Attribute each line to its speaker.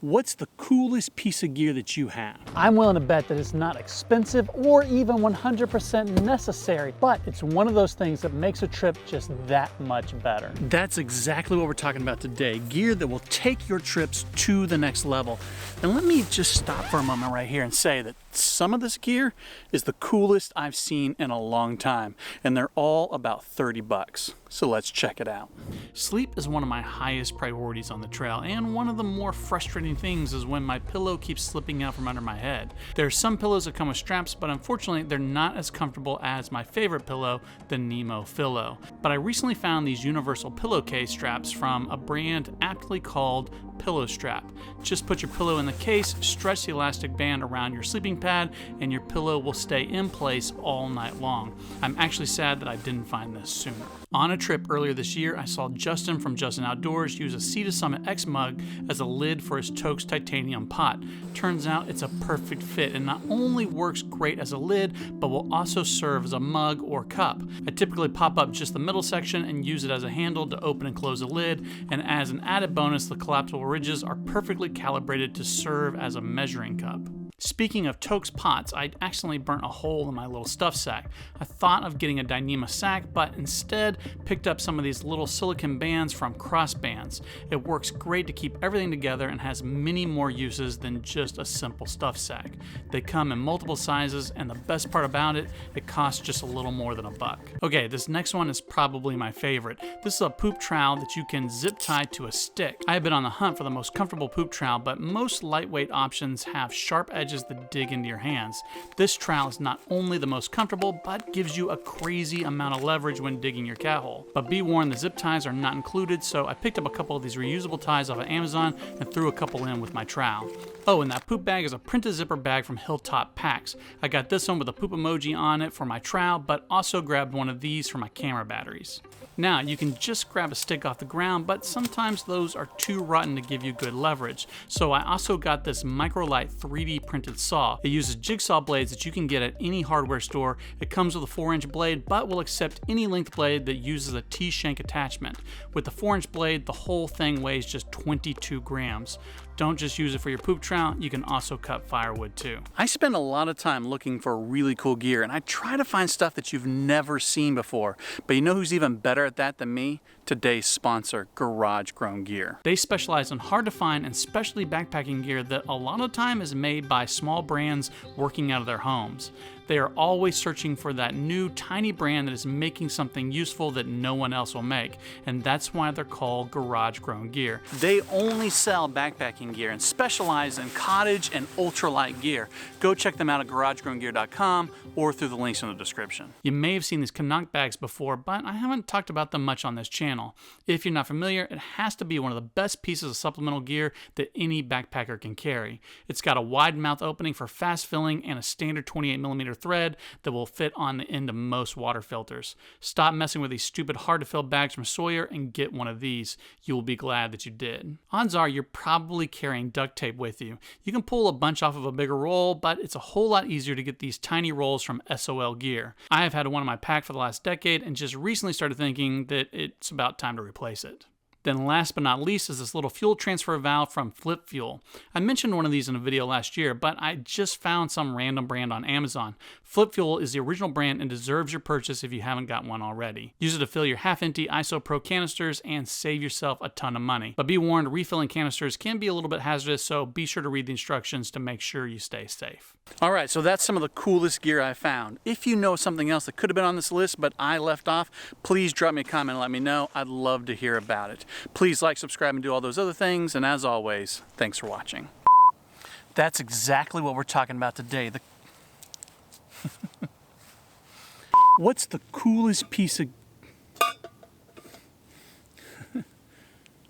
Speaker 1: What's the coolest piece of gear that you have?
Speaker 2: I'm willing to bet that it's not expensive or even 100% necessary, but it's one of those things that makes a trip just that much better.
Speaker 1: That's exactly what we're talking about today. Gear that will take your trips to the next level. And let me just stop for a moment right here and say that some of this gear is the coolest I've seen in a long time, and they're all about 30 bucks. So let's check it out. Sleep is one of my highest priorities on the trail, and one of the more frustrating things is when my pillow keeps slipping out from under my head. There are some pillows that come with straps, but unfortunately they're not as comfortable as my favorite pillow, the Nemo Pillow. But I recently found these universal pillowcase straps from a brand aptly called Pillow Strap. Just put your pillow in the case, stretch the elastic band around your sleeping pad, and your pillow will stay in place all night long. I'm actually sad that I didn't find this sooner. On a trip earlier this year, I saw Justin from Justin Outdoors use a Sea to Summit X mug as a lid for his Toaks titanium pot. Turns out it's a perfect fit and not only works great as a lid, but will also serve as a mug or cup. I typically pop up just the middle section and use it as a handle to open and close the lid, and as an added bonus, the collapsible ridges are perfectly calibrated to serve as a measuring cup. Speaking of Toaks pots, I accidentally burnt a hole in my little stuff sack. I thought of getting a Dyneema sack, but instead picked up some of these little silicone bands from Crossbands. It works great to keep everything together and has many more uses than just a simple stuff sack. They come in multiple sizes, and the best part about it, it costs just a little more than $1. Okay, this next one is probably my favorite. This is a poop trowel that you can zip tie to a stick. I have been on the hunt for the most comfortable poop trowel, but most lightweight options have sharp edges that dig into your hands. This trowel is not only the most comfortable, but gives you a crazy amount of leverage when digging your cat hole. But be warned, the zip ties are not included, so I picked up a couple of these reusable ties off of Amazon and threw a couple in with my trowel. Oh, and that poop bag is a printed zipper bag from Hilltop Packs. I got this one with a poop emoji on it for my trowel, but also grabbed one of these for my camera batteries. Now, you can just grab a stick off the ground, but sometimes those are too rotten to give you good leverage. So I also got this Microlite 3D printed saw. It uses jigsaw blades that you can get at any hardware store. It comes with a 4-inch blade, but will accept any length blade that uses a T-shank attachment. With the 4-inch blade, the whole thing weighs just 22 grams. Don't just use it for your poop trowel, you can also cut firewood too. I spend a lot of time looking for really cool gear, and I try to find stuff that you've never seen before. But you know who's even better at that than me? Today's sponsor, Garage Grown Gear. They specialize in hard to find and specialty backpacking gear that a lot of the time is made by small brands working out of their homes. They are always searching for that new tiny brand that is making something useful that no one else will make, and that's why they're called Garage Grown Gear. They only sell backpacking gear and specialize in cottage and ultralight gear. Go check them out at garagegrowngear.com or through the links in the description. You may have seen these Canuck bags before, but I haven't talked about them much on this channel. If you're not familiar, it has to be one of the best pieces of supplemental gear that any backpacker can carry. It's got a wide mouth opening for fast filling and a standard 28mm thread that will fit on the end of most water filters. Stop messing with these stupid hard to fill bags from Sawyer and get one of these. You will be glad that you did. Odds are you're probably carrying duct tape with you. You can pull a bunch off of a bigger roll, but it's a whole lot easier to get these tiny rolls from SOL Gear. I have had one in my pack for the last decade and just recently started thinking that it's about time to replace it. Then last but not least is this little fuel transfer valve from Flip Fuel. I mentioned one of these in a video last year, but I just found some random brand on Amazon. Flip Fuel is the original brand and deserves your purchase if you haven't got one already. Use it to fill your half-empty ISO Pro canisters and save yourself a ton of money. But be warned, refilling canisters can be a little bit hazardous, so be sure to read the instructions to make sure you stay safe. All right, so that's some of the coolest gear I found. If you know something else that could have been on this list but I left off, please drop me a comment and let me know. I'd love to hear about it. Please like, subscribe, and do all those other things. And as always, thanks for watching. That's exactly what we're talking about today. What's the coolest piece of